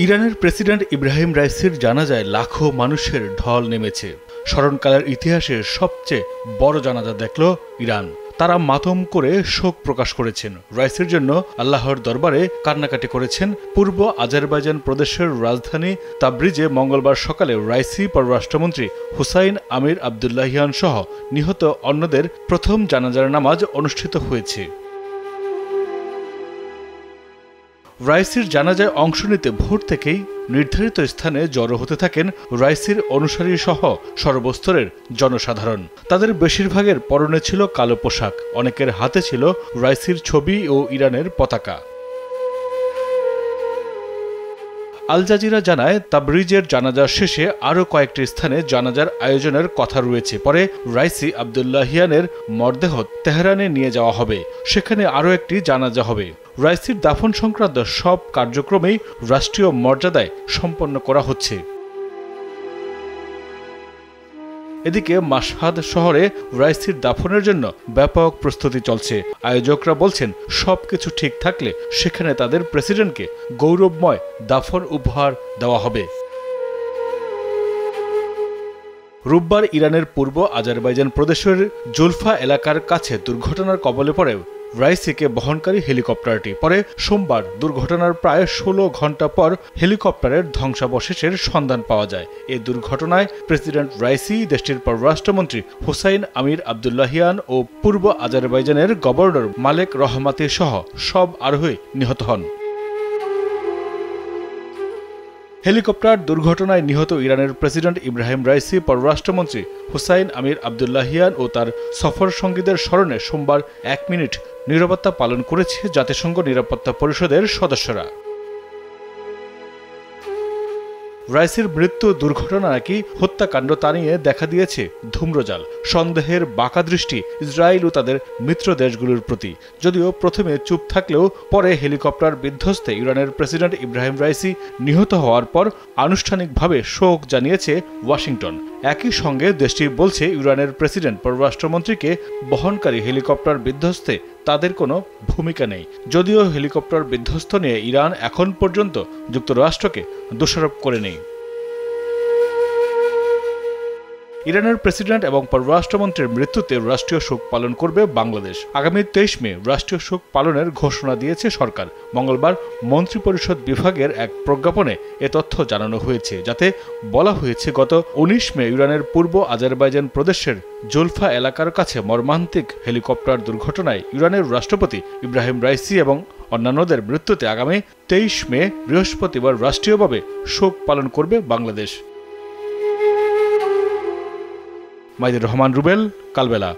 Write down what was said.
ইরানের প্রেসিডেন্ট ইব্রাহিম রাইসির জানাজায় লাখো মানুষের ঢল নেমেছে। স্মরণকালের ইতিহাসের সবচেয়ে বড় জানাজা দেখল ইরান। তারা মাতম করে শোক প্রকাশ করেছেন। রাইসির জন্য আল্লাহর দরবারে কান্নাকাটি করেছেন। পূর্ব আজারবাইজান প্রদেশের রাজধানী তাবরিজে মঙ্গলবার সকালে রাইসি পররাষ্ট্রমন্ত্রী হুসাইন আমির আবদুল্লাহিয়ান সহ নিহত অন্যদের প্রথম জানাজার নামাজ অনুষ্ঠিত হয়েছে। রাইসির জানাজায় অংশ নিতে ভোর থেকেই নির্ধারিত স্থানে জড়ো হতে থাকেন রাইসির অনুসারী সহ সর্বস্তরের জনসাধারণ। তাদের বেশিরভাগের পরনে ছিল কালো পোশাক, অনেকের হাতে ছিল রাইসির ছবি ও ইরানের পতাকা। আল জাজিরা জানায়, তাবরিজের জানাজা শেষে আরও কয়েকটি স্থানে জানাজার আয়োজনের কথা রয়েছে। পরে রাইসি আবদুল্লাহিয়ানের মরদেহ তেহরানে নিয়ে যাওয়া হবে, সেখানে আরও একটি জানাজা হবে। রাইসির দাফন সংক্রান্ত সব কার্যক্রমেই রাষ্ট্রীয় মর্যাদায় সম্পন্ন করা হচ্ছে। এদিকে মাশহাদ শহরে রাইসির দাফনের জন্য ব্যাপক প্রস্তুতি চলছে। আয়োজকরা বলছেন, সবকিছু ঠিক থাকলে সেখানে তাদের প্রেসিডেন্টকে গৌরবময় দাফন উপহার দেওয়া হবে। রোববার ইরানের পূর্ব আজারবাইজান প্রদেশের জুলফা এলাকার কাছে দুর্ঘটনার কবলে পড়ে রাইসিকে বহনকারী হেলিকপ্টারটি। পরে সোমবার দুর্ঘটনার প্রায় 16 ঘণ্টা পর হেলিকপ্টারের ধ্বংসাবশেষের সন্ধান পাওয়া যায়। এই দুর্ঘটনায় প্রেসিডেন্ট রাইসি, দেশটির পররাষ্ট্রমন্ত্রী হুসাইন আমির আবদুল্লাহিয়ান ও পূর্ব আজারবাইজানের গভর্নর মালেক রহমাতি সহ সব আরোহী নিহত হন। হেলিকপ্টার দুর্ঘটনায় নিহত ইরানের প্রেসিডেন্ট ইব্রাহিম রাইসি, পররাষ্ট্রমন্ত্রী হুসাইন আমির আবদুল্লাহিয়ান ও তার সফর সঙ্গীদের স্মরণে সোমবার 1 মিনিট নীরবতা পালন করেছে জাতিসংঘ নিরাপত্তা পরিষদের সদস্যরা। রাইসির মৃত্যু দুর্ঘটনা নাকি হত্যাকাণ্ড তা নিয়ে দেখা দিয়েছে ধূম্রজাল, সন্দেহের বাঁকা দৃষ্টি ইসরায়েল ও তাদের মিত্র দেশগুলোর প্রতি। যদিও প্রথমে চুপ থাকলেও পরে হেলিকপ্টার বিধ্বস্তে ইরানের প্রেসিডেন্ট ইব্রাহিম রাইসি নিহত হওয়ার পর আনুষ্ঠানিকভাবে শোক জানিয়েছে ওয়াশিংটন। একই সঙ্গে দেশটি বলছে, ইরানের প্রেসিডেন্ট পররাষ্ট্রমন্ত্রীকে বহনকারী হেলিকপ্টার বিধ্বস্তে তাদের কোনো ভূমিকা নেই। যদিও হেলিকপ্টার বিধ্বস্ত নিয়ে ইরান এখন পর্যন্ত যুক্তরাষ্ট্রকে দোষারোপ করে নেই। ইরানের প্রেসিডেন্ট এবং পররাষ্ট্রমন্ত্রীর মৃত্যুতে রাষ্ট্রীয় শোক পালন করবে বাংলাদেশ। আগামী 23 মে রাষ্ট্রীয় শোক পালনের ঘোষণা দিয়েছে সরকার। মঙ্গলবার মন্ত্রিপরিষদ বিভাগের এক প্রজ্ঞাপনে এ তথ্য জানানো হয়েছে, যাতে বলা হয়েছে, গত 19 মে ইরানের পূর্ব আজারবাইজান প্রদেশের জুলফা এলাকার কাছে মর্মান্তিক হেলিকপ্টার দুর্ঘটনায় ইরানের রাষ্ট্রপতি ইব্রাহিম রাইসি এবং অন্যান্যদের মৃত্যুতে আগামী 23 মে বৃহস্পতিবার রাষ্ট্রীয়ভাবে শোক পালন করবে বাংলাদেশ। মাইদুর রহমান রুবেল, কালবেলা।